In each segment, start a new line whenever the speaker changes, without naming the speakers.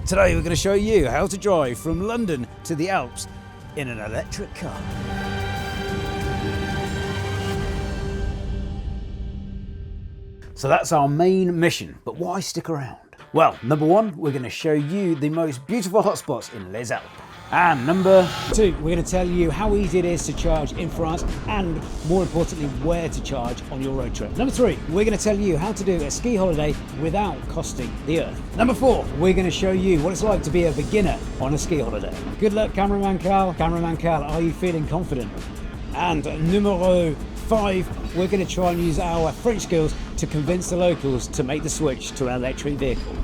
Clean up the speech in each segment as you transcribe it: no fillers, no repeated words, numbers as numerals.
Today we're going to show you how to drive from London to the Alps in an electric car. So that's our main mission, but why stick around? Well, number one, we're going to show you the most beautiful hotspots in Les Alpes. And number two, we're going to tell you how easy it is to charge in France and, more importantly, where to charge on your road trip. Number three, we're going to tell you how to do a ski holiday without costing the earth. Number four, we're going to show you what it's like to be a beginner on a ski holiday. Good luck, Cameraman Cal. Cameraman Cal, are you feeling confident? And numero five, we're going to try and use our French skills to convince the locals to make the switch to an electric vehicle.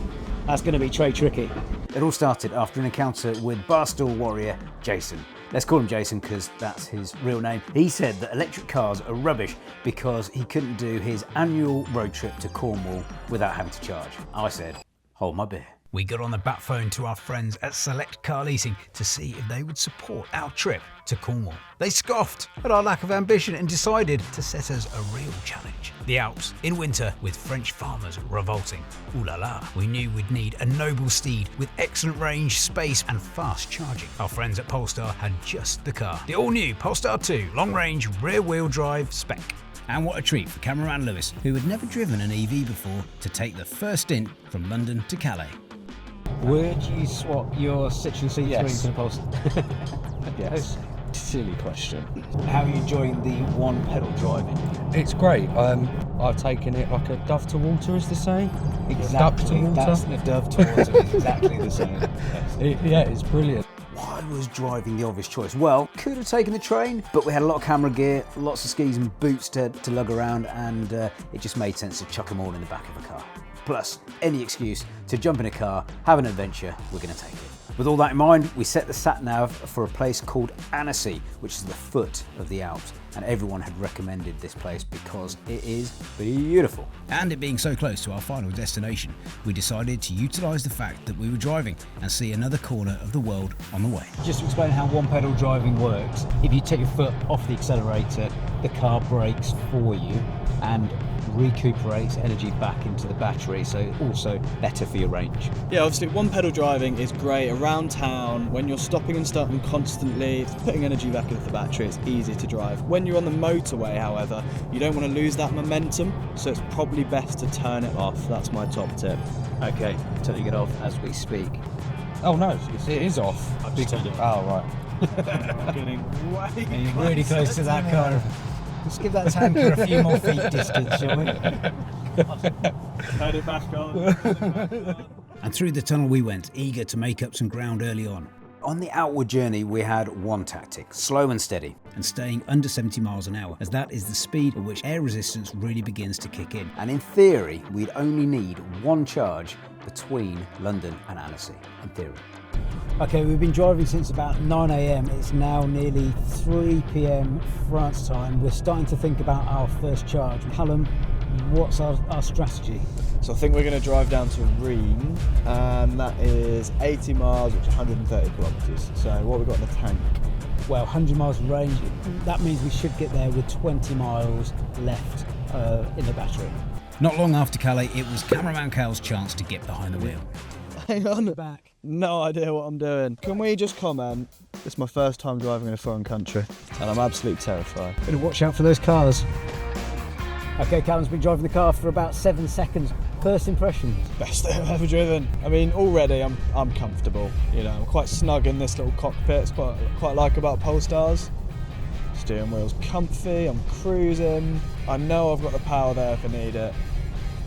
That's going to be tricky. It all started after an encounter with Barstool warrior Jason. Let's call him Jason because that's his real name. He said that electric cars are rubbish because he couldn't do his annual road trip to Cornwall without having to charge. I said, hold my beer. We got on the bat phone to our friends at Select Car Leasing to see if they would support our trip to Cornwall. They scoffed at our lack of ambition and decided to set us a real challenge. The Alps in winter with French farmers revolting. Ooh la la. We knew we'd need a noble steed with excellent range, space and fast charging. Our friends at Polestar had just the car. The all-new Polestar 2 long-range rear-wheel drive spec. And what a treat for cameraman Lewis, who had never driven an EV before, to take the first stint from London to Calais. Would you swap your Citroen C3
Yes.
for the Polestar?
Yes. Silly question.
How are you enjoying the one pedal driving?
It's great. I've taken it like a dove to water, is the saying.
Exactly, that's the dove to water is exactly the same.
Yeah, it's brilliant.
Why was driving the obvious choice? Well, could have taken the train, but we had a lot of camera gear, lots of skis and boots to lug around, and it just made sense to chuck them all in the back of a car. Plus, any excuse to jump in a car, have an adventure, we're going to take it. With all that in mind, we set the sat-nav for a place called Annecy, which is the foot of the Alps, and everyone had recommended this place because it is beautiful. And it being so close to our final destination, we decided to utilise the fact that we were driving and see another corner of the world on the way. Just to explain how one pedal driving works, if you take your foot off the accelerator, the car brakes for you and recuperates energy back into the battery, so also better for your range.
Yeah, obviously one pedal driving is great around town when you're stopping and starting constantly, it's putting energy back into the battery, it's easy to drive. When you're on the motorway, however, you don't want to lose that momentum, so it's probably best to turn it off. That's my top tip.
Okay, turning it off as we speak.
Oh no, it is off.
I've just turned it off.
Oh right.
I'm getting way
You're really close to that car. Let's give that tanker a few more feet distance, shall we?
Turn it back on.
And through the tunnel we went, eager to make up some ground early on. On the outward journey, we had one tactic, slow and steady, and staying under 70 miles an hour, as that is the speed at which air resistance really begins to kick in. And in theory, we'd only need one charge between London and Annecy, in theory. Okay, we've been driving since about 9 AM. It's now nearly 3 PM France time. We're starting to think about our first charge. Callum, what's our strategy?
So I think we're going to drive down to Rheims, and that is 80 miles, which is 130 kilometres. So what have we got in the tank?
Well, 100 miles range, that means we should get there with 20 miles left in the battery. Not long after Calais, it was Cameraman Cal's chance to get behind the wheel.
Hang on.
Back.
No idea what I'm doing. Can we just comment? It's my first time driving in a foreign country, and I'm absolutely terrified.
Better watch out for those cars. Okay, Callum's been driving the car for about 7 seconds. First impressions?
Best thing I've ever driven. I mean, already I'm comfortable. You know, I'm quite snug in this little cockpit. It's quite like about Polestars. Steering wheel's comfy. I'm cruising. I know I've got the power there if I need it.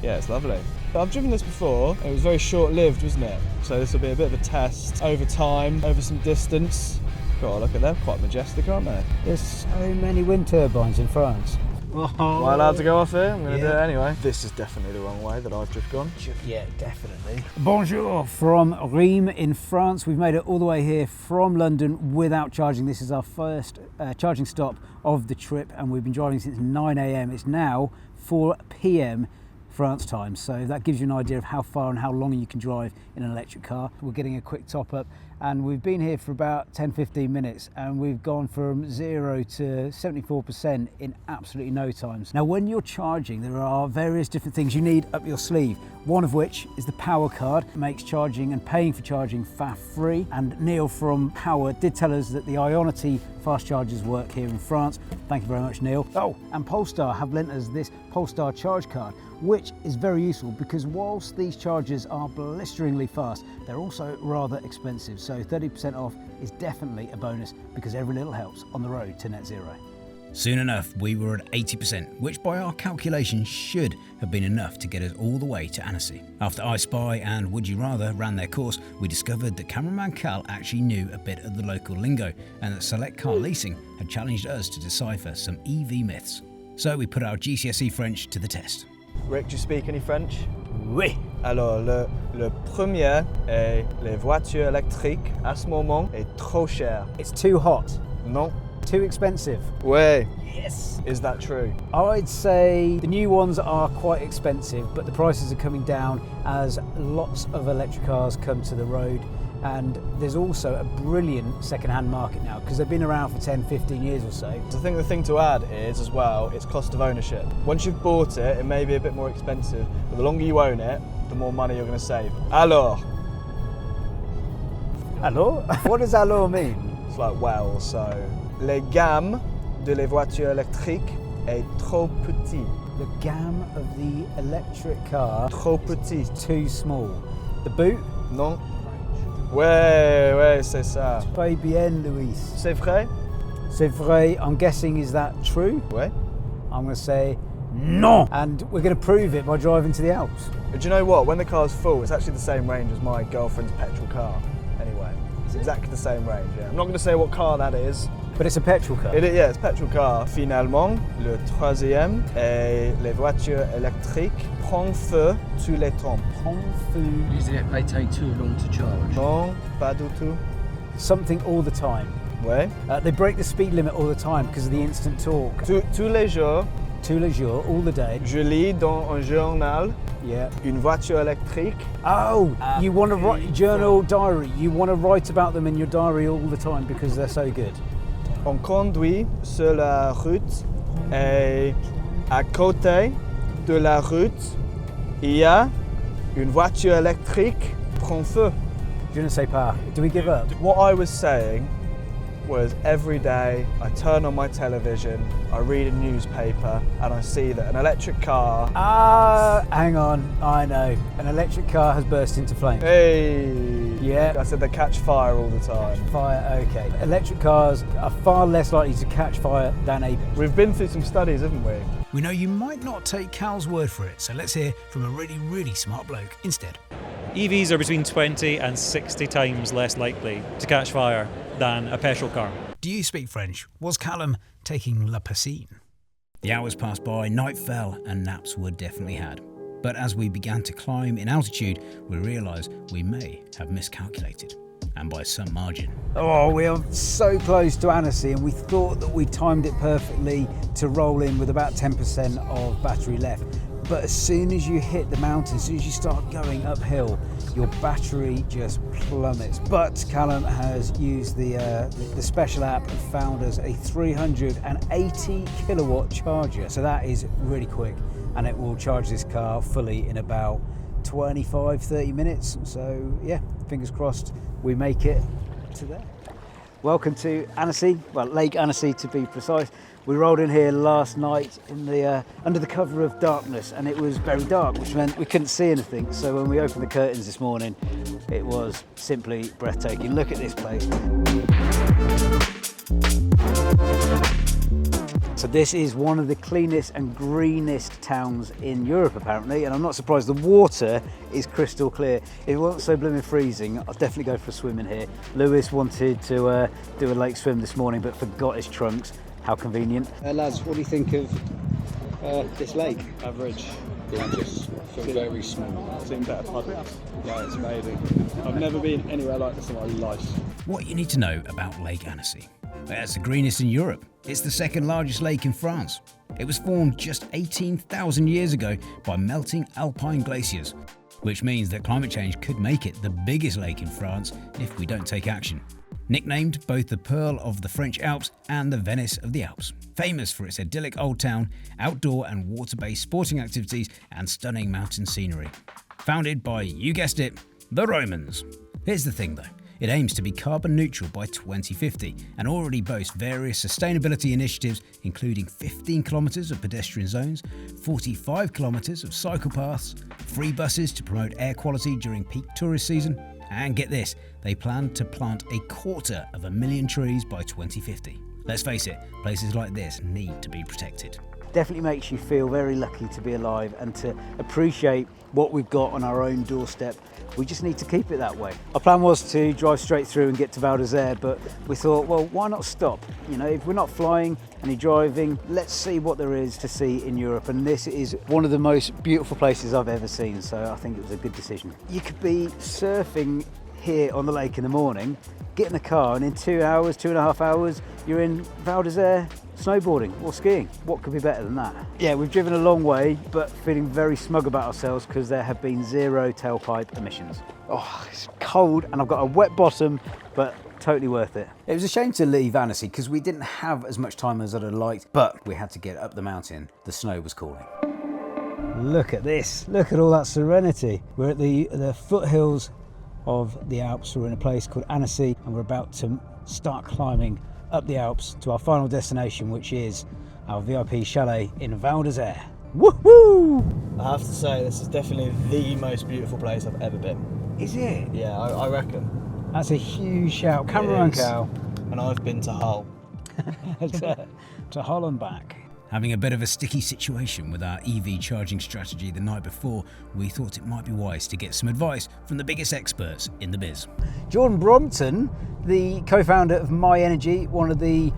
Yeah, it's lovely. But I've driven this before. It was very short-lived, wasn't it? So this will be a bit of a test over time, over some distance. God, look at them, quite majestic, aren't they?
There's so many wind turbines in France.
Am I allowed to go off here? I'm going to do it anyway. This is definitely the wrong way that I've just gone.
Yeah, definitely. Bonjour from Rheims in France. We've made it all the way here from London without charging. This is our first charging stop of the trip, and we've been driving since 9 AM. It's now 4 PM. France time, so that gives you an idea of how far and how long you can drive in an electric car. We're getting a quick top up, and we've been here for about 10-15 minutes, and we've gone from 0 to 74% in absolutely no time. Now when you're charging, there are various different things you need up your sleeve, one of which is the power card. It makes charging and paying for charging faff free, and Neil from Power did tell us that the Ionity fast chargers work here in France. Thank you very much, Neil. Oh, and Polestar have lent us this Polestar charge card, which is very useful because whilst these chargers are blisteringly fast, they're also rather expensive. So 30% off is definitely a bonus because every little helps on the road to net zero. Soon enough, we were at 80%, which by our calculations should have been enough to get us all the way to Annecy. After I Spy and Would You Rather ran their course, we discovered that cameraman Cal actually knew a bit of the local lingo, and that Select Car Leasing had challenged us to decipher some EV myths. So we put our GCSE French to the test.
Rick, do you speak any French?
Oui.
Alors, le premier est les voitures électriques à ce moment est trop cher.
It's too hot.
Non.
Too expensive.
Ouais.
Yes.
Is that true?
I'd say the new ones are quite expensive, but the prices are coming down as lots of electric cars come to the road. And there's also a brilliant second-hand market now because they've been around for 10-15 years or so.
I think the thing to add is, as well, it's cost of ownership. Once you've bought it, it may be a bit more expensive, but the longer you own it, the more money you're going to save. Alors?
Alors? What does alors mean?
It's like well, so... Les gammes de les voitures électriques est trop petit.
The gamme of the electric car
Trop petit.
is too small. The boot?
Non? Ouais, c'est ça.
Très bien, Luis.
C'est vrai?
C'est vrai. I'm guessing, is that true?
Ouais.
I'm going to say no. And we're going to prove it by driving to the Alps.
But do you know what? When the car's full, it's actually the same range as my girlfriend's petrol car. Anyway, it's exactly the same range, yeah. I'm not going to say what car that is.
But it's a petrol car.
Yeah, it's a petrol car. Finalement, le troisième est les voitures électriques prennent feu tous les temps.
Prend feu.
Is it they take too long to charge?
Non, pas du tout.
Something all the time.
Ouais.
They break the speed limit all the time because of the instant torque.
Tous les jours,
Tous les jours, all the day.
je lis dans un journal
Yeah.
une voiture électrique.
Oh, you want to write journal, diary. You want to write about them in your diary all the time because they're so good.
On conduit sur la route et à côté de la route, il y a une voiture électrique prend feu.
Je ne sais pas. Do we give up?
What I was saying was every day I turn on my television, I read a newspaper, and I see that an electric car.
Hang on. I know. An electric car has burst into flames.
Hey!
Yeah.
I said they catch fire all the time.
Fire, okay. Electric cars are far less likely to catch fire than a...
We've been through some studies, haven't we?
We know you might not take Cal's word for it, so let's hear from a really, really smart bloke instead.
EVs are between 20 and 60 times less likely to catch fire than a petrol car.
Do you speak French? Was Callum taking la piscine? The hours passed by, night fell, and naps were definitely had. But as we began to climb in altitude, we realised we may have miscalculated, and by some margin. Oh, we are so close to Annecy, and we thought that we timed it perfectly to roll in with about 10% of battery left. But as soon as you hit the mountain, as soon as you start going uphill, your battery just plummets. But Callum has used the special app and found us a 380 kilowatt charger. So that is really quick, and it will charge this car fully in about 25-30 minutes. So yeah, fingers crossed we make it to there. Welcome to Annecy, well, Lake Annecy to be precise. We rolled in here last night in the under the cover of darkness, and it was very dark, which meant we couldn't see anything. So when we opened the curtains this morning, it was simply breathtaking. Look at this place. So this is one of the cleanest and greenest towns in Europe, apparently, and I'm not surprised. The water is crystal clear. If it wasn't so blooming freezing, I'd definitely go for a swim in here. Lewis wanted to do a lake swim this morning, but forgot his trunks. How convenient.
Lads, what do you think of this lake?
Average.
Gorgeous. Feel very small.
I've seen better puddles. Yeah, it's amazing. I've never been anywhere like this in my life.
What you need to know about Lake Annecy. It's the greenest in Europe, It's the second largest lake in France. It was formed just 18,000 years ago by melting alpine glaciers, which means that climate change could make it the biggest lake in France if we don't take action. Nicknamed both the Pearl of the French Alps and the Venice of the Alps. Famous for its idyllic old town, outdoor and water-based sporting activities, and stunning mountain scenery. Founded by, you guessed it, the Romans. Here's the thing though. It aims to be carbon neutral by 2050 and already boasts various sustainability initiatives, including 15 kilometres of pedestrian zones, 45 kilometres of cycle paths, free buses to promote air quality during peak tourist season, and get this, they plan to plant 250,000 trees by 2050. Let's face it, places like this need to be protected. Definitely makes you feel very lucky to be alive and to appreciate what we've got on our own doorstep. We just need to keep it that way. Our plan was to drive straight through and get to Val d'Isère, but we thought, well, why not stop? You know, if we're not flying and you're driving, let's see what there is to see in Europe. And this is one of the most beautiful places I've ever seen, so I think it was a good decision. You could be surfing here on the lake in the morning, get in the car, and in 2 hours, 2.5 hours, you're in Val d'Isère snowboarding or skiing. What could be better than that? Yeah, we've driven a long way, but feeling very smug about ourselves because there have been 0 tailpipe emissions. Oh, it's cold and I've got a wet bottom, but totally worth it. It was a shame to leave Annecy because we didn't have as much time as I'd have liked, but we had to get up the mountain. The snow was calling. Look at this. Look at all that serenity. We're at the foothills of the Alps. We're in a place called Annecy and we're about to start climbing up the Alps to our final destination, which is our VIP chalet in Val d'Isère. Woohoo!
I have to say, this is definitely the most beautiful place I've ever been.
Is it?
Yeah, I reckon.
That's a huge shout. Camera on cow.
And I've been to Hull.
to Hull and back. Having a bit of a sticky situation with our EV charging strategy the night before, we thought it might be wise to get some advice from the biggest experts in the biz. Jordan Brompton, the co-founder of My Energy, one of the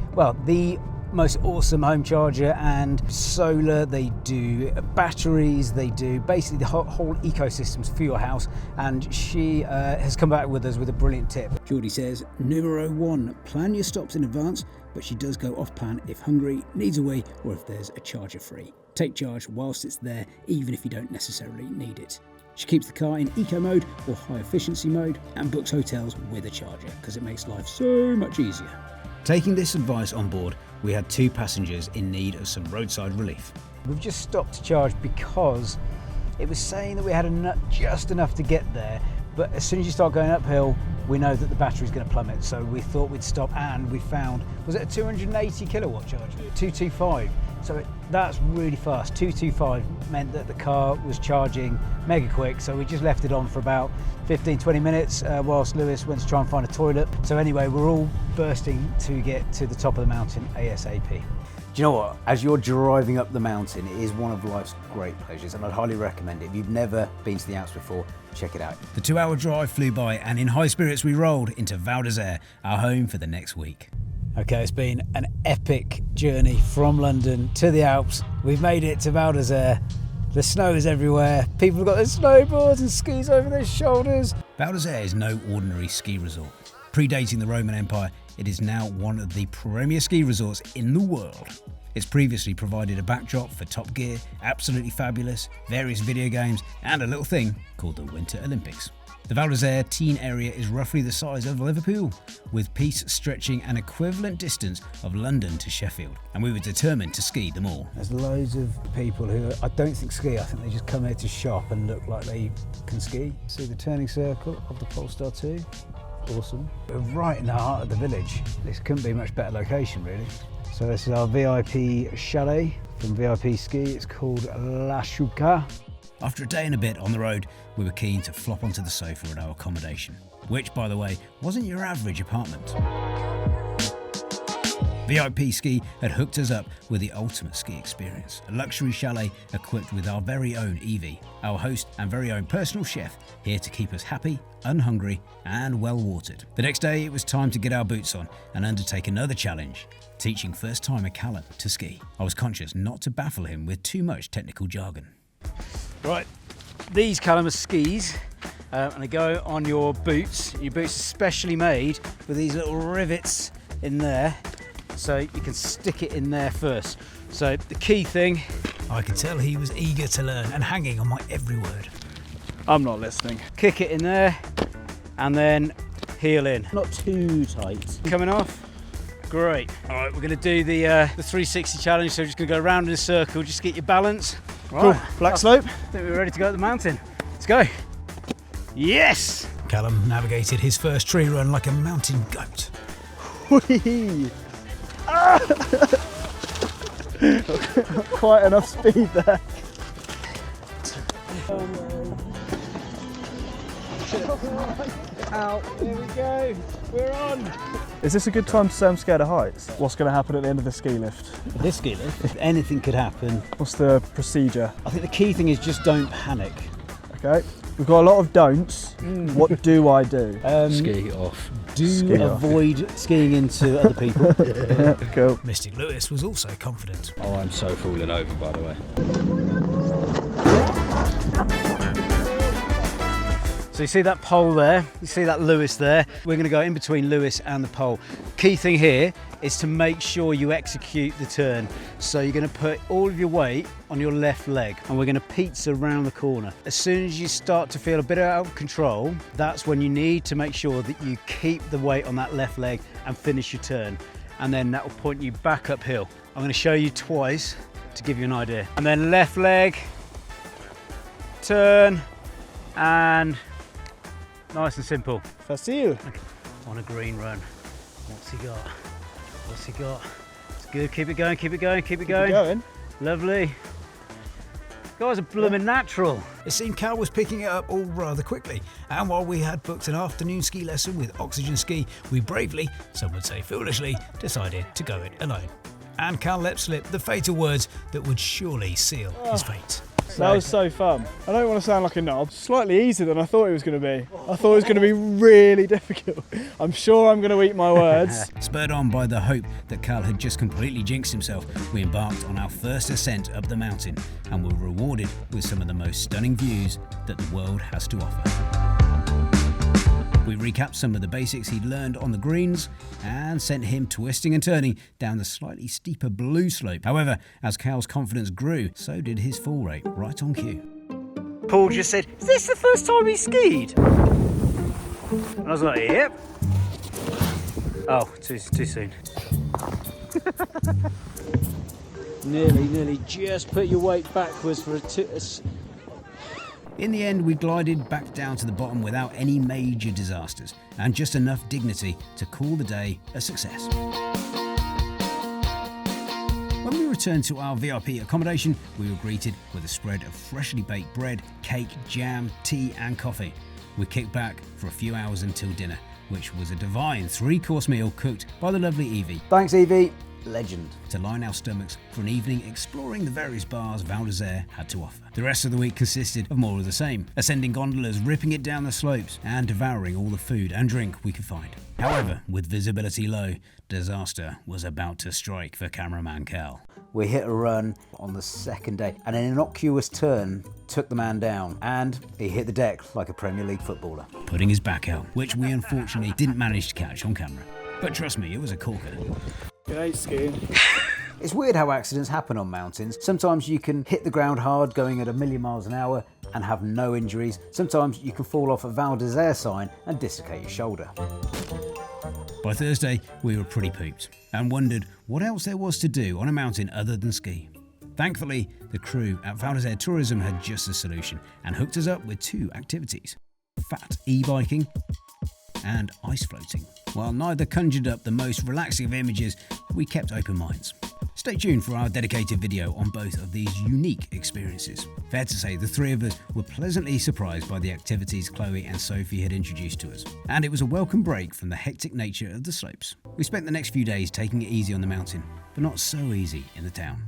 most awesome home charger and solar. They do batteries, they do basically the whole ecosystems for your house, and she has come back with us with a brilliant tip. Geordie says, numero 1, plan your stops in advance, but she does go off plan if hungry, needs a wee, or if there's a charger free. Take charge whilst it's there, even if you don't necessarily need it. She keeps the car in eco mode or high efficiency mode and books hotels with a charger because it makes life so much easier. Taking this advice on board, we had 2 passengers in need of some roadside relief. We've just stopped to charge because it was saying that we had just enough to get there, but as soon as you start going uphill, we know that the battery's going to plummet. So we thought we'd stop, and we found, was it a 280 kilowatt charger? 225. So that's really fast. 225 meant that the car was charging mega quick. So we just left it on for about 15-20 minutes whilst Lewis went to try and find a toilet. So anyway, we're all bursting to get to the top of the mountain ASAP. Do you know what? As you're driving up the mountain, it is one of life's great pleasures, and I'd highly recommend it. If you've never been to the Alps before, check it out. The 2-hour drive flew by, and in high spirits we rolled into Val d'Isère, our home for the next week. Okay, it's been an epic journey from London to the Alps. We've made it to Val d'Isère. The snow is everywhere. People have got their snowboards and skis over their shoulders. Val d'Isère is no ordinary ski resort. Predating the Roman Empire, it is now one of the premier ski resorts in the world. It's previously provided a backdrop for Top Gear, Absolutely Fabulous, various video games, and a little thing called the Winter Olympics. The Val d'Isère teen area is roughly the size of Liverpool, with Peace stretching an equivalent distance of London to Sheffield, and we were determined to ski them all. There's loads of people who I don't think ski, I think they just come here to shop and look like they can ski. See the turning circle of the Polestar 2? Awesome. We're right in the heart of the village. This couldn't be a much better location, really. So this is our VIP chalet from VIP Ski. It's called La Chouca. After a day and a bit on the road, we were keen to flop onto the sofa at our accommodation, which, by the way, wasn't your average apartment. VIP Ski had hooked us up with the ultimate ski experience, a luxury chalet equipped with our very own Evie, our host and very own personal chef, here to keep us happy, unhungry and well watered. The next day it was time to get our boots on and undertake another challenge, teaching first timer Callum to ski. I was conscious not to baffle him with too much technical jargon. Right, these Callum are skis and they go on your boots. Your boots are specially made with these little rivets in there. so you can stick it in there first. So the key thing, I could tell he was eager to learn and hanging on my every word.
I'm not listening.
Kick it in there and then heel in. Not too tight. Coming off. Great. All right, we're going to do the 360 challenge, so we're just going to go around in a circle, just get your balance.
Cool.
Right.
Black slope.
I think we're ready to go up the mountain. Let's go. Yes! Callum navigated his first tree run like a mountain goat.
Whee! Quite enough speed there.
Out. There we go. We're on.
Is this a good time to say I'm scared of heights? What's going to happen at the end of the ski lift?
This ski lift, anything could happen.
What's the procedure?
I think the key thing is just don't panic.
Okay, we've got a lot of don'ts. What do I do?
Ski off.
Ski off.
Avoid skiing into other people.
Cool.
Mystic Lewis was also confident.
Oh, I'm so falling over, by the way.
So you see that pole there, you see that Lewis there. We're going to go in between Lewis and the pole. Key thing here is to make sure you execute the turn. So you're going to put all of your weight on your left leg and we're going to pizza around the corner. As soon as you start to feel a bit out of control, that's when you need to make sure that you keep the weight on that left leg and finish your turn. And then that will point you back uphill. I'm going to show you twice to give you an idea. And then left leg, turn, and nice and simple.
Facile.
On a green run. What's he got? What's he got? It's good. Keep it going, keep it going, keep it going.
Keep it going.
Lovely. Guy's a blooming natural. It seemed Cal was picking it up all rather quickly, and while we had booked an afternoon ski lesson with Oxygen Ski, we bravely, some would say foolishly, decided to go it alone. And Cal let slip the fatal words that would surely seal his fate.
That was so fun. I don't want to sound like a knob. Slightly easier than I thought it was going to be. I thought it was going to be really difficult. I'm sure I'm going to eat my words.
Spurred on by the hope that Cal had just completely jinxed himself, we embarked on our first ascent up the mountain and were rewarded with some of the most stunning views that the world has to offer. We recapped some of the basics he'd learned on the greens and sent him twisting and turning down the slightly steeper blue slope. However, as Cal's confidence grew, so did his fall rate, right on cue. Paul just said, "Is this the first time he skied?" And I was like, "Yep." Oh, too soon. Nearly. Just put your weight backwards for a In the end, we glided back down to the bottom without any major disasters and just enough dignity to call the day a success. When we returned to our VIP accommodation, we were greeted with a spread of freshly baked bread, cake, jam, tea and coffee. We kicked back for a few hours until dinner, which was a divine 3-course meal cooked by the lovely Evie. Thanks, Evie. Legend. To line our stomachs for an evening exploring the various bars Val d'Isère had to offer. The rest of the week consisted of more of the same, ascending gondolas, ripping it down the slopes, and devouring all the food and drink we could find. However, with visibility low, disaster was about to strike for cameraman Cal. We hit a run on the second day, and an innocuous turn took the man down, and he hit the deck like a Premier League footballer, putting his back out, which we unfortunately didn't manage to catch on camera. But trust me, it was a corker.
Great skiing.
It's weird how accidents happen on mountains. Sometimes you can hit the ground hard going at 1,000,000 miles an hour and have no injuries. Sometimes you can fall off a Val d'Isère sign and dislocate your shoulder. By Thursday, we were pretty pooped and wondered what else there was to do on a mountain other than ski. Thankfully, the crew at Val d'Isère Tourism had just the solution and hooked us up with 2 activities: fat e-biking and ice floating. While neither conjured up the most relaxing of images, we kept open minds. Stay tuned for our dedicated video on both of these unique experiences. Fair to say the 3 of us were pleasantly surprised by the activities Chloe and Sophie had introduced to us, and it was a welcome break from the hectic nature of the slopes. We spent the next few days taking it easy on the mountain, but not so easy in the town.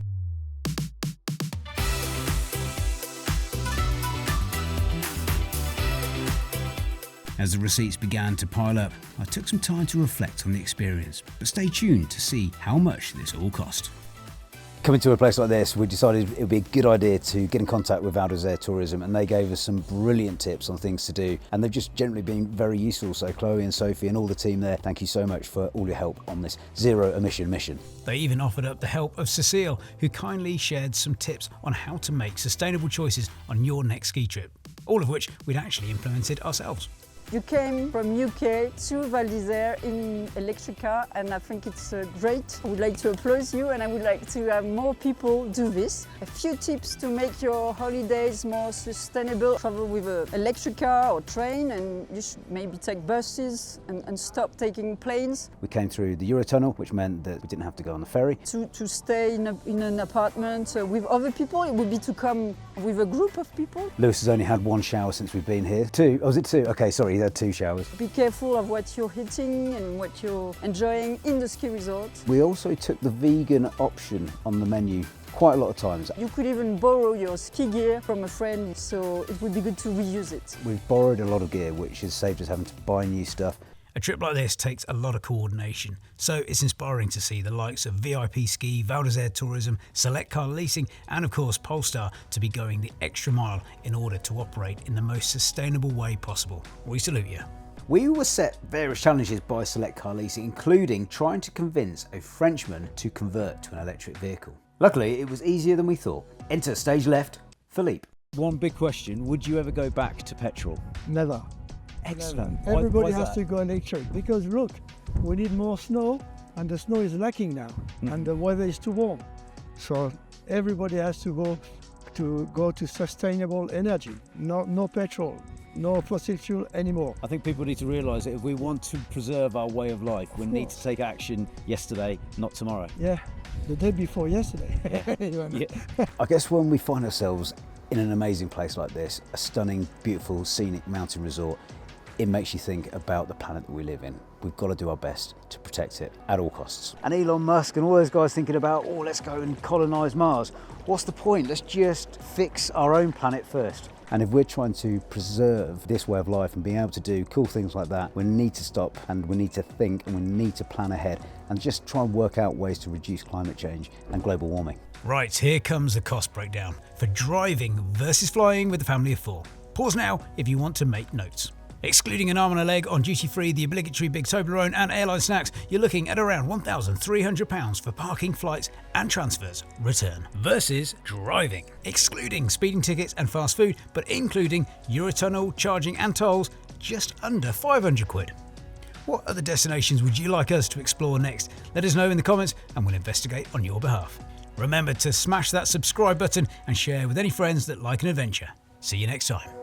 As the receipts began to pile up, I took some time to reflect on the experience, but stay tuned to see how much this all cost. Coming to a place like this, we decided it would be a good idea to get in contact with Val d'Isère Tourism, and they gave us some brilliant tips on things to do, and they've just generally been very useful. So Chloe and Sophie and all the team there, thank you so much for all your help on this zero emission mission.
They even offered up the help of Cecile, who kindly shared some tips on how to make sustainable choices on your next ski trip, all of which we'd actually implemented ourselves.
You came from UK to Val d'Isère in electric car, and I think it's great. I would like to applaud you, and I would like to have more people do this. A few tips to make your holidays more sustainable. Travel with an electric car or train, and you should maybe take buses and stop taking planes.
We came through the Eurotunnel, which meant that we didn't have to go on the ferry.
To stay in an apartment with other people, it would be to come with a group of people.
Lewis has only had one shower since we've been here. Two? Oh, was it two? Okay, sorry, he had 2 showers.
Be careful of what you're eating and what you're enjoying in the ski resort.
We also took the vegan option on the menu quite a lot of times.
You could even borrow your ski gear from a friend, so it would be good to reuse it.
We've borrowed a lot of gear, which has saved us having to buy new stuff.
A trip like this takes a lot of coordination, so it's inspiring to see the likes of VIP Ski, Val d'Isère Tourism, Select Car Leasing and of course Polestar to be going the extra mile in order to operate in the most sustainable way possible. We salute you.
We were set various challenges by Select Car Leasing, including trying to convince a Frenchman to convert to an electric vehicle. Luckily, it was easier than we thought. Enter stage left, Philippe.
One big question, would you ever go back to petrol?
Never.
Excellent.
Never. Everybody
why is
has
that?
to go electric because look, we need more snow and the snow is lacking now and the weather is too warm. So everybody has to go to sustainable energy. No petrol, no fossil fuel anymore.
I think people need to realise that if we want to preserve our way of life, we need to take action yesterday, not tomorrow.
Yeah, the day before yesterday.
Yeah.
I guess when we find ourselves in an amazing place like this, a stunning, beautiful, scenic mountain resort, it makes you think about the planet that we live in. We've got to do our best to protect it at all costs. And Elon Musk and all those guys thinking about, oh, let's go and colonise Mars. What's the point? Let's just fix our own planet first. And if we're trying to preserve this way of life and being able to do cool things like that, we need to stop and we need to think and we need to plan ahead and just try and work out ways to reduce climate change and global warming.
Right, here comes the cost breakdown for driving versus flying with a family of 4. Pause now if you want to make notes. Excluding an arm and a leg on duty free, the obligatory big Toblerone and airline snacks, you're looking at around £1,300 for parking, flights and transfers return. Versus driving, excluding speeding tickets and fast food, but including Eurotunnel, charging and tolls, just under £500. What other destinations would you like us to explore next? Let us know in the comments and we'll investigate on your behalf. Remember to smash that subscribe button and share with any friends that like an adventure. See you next time.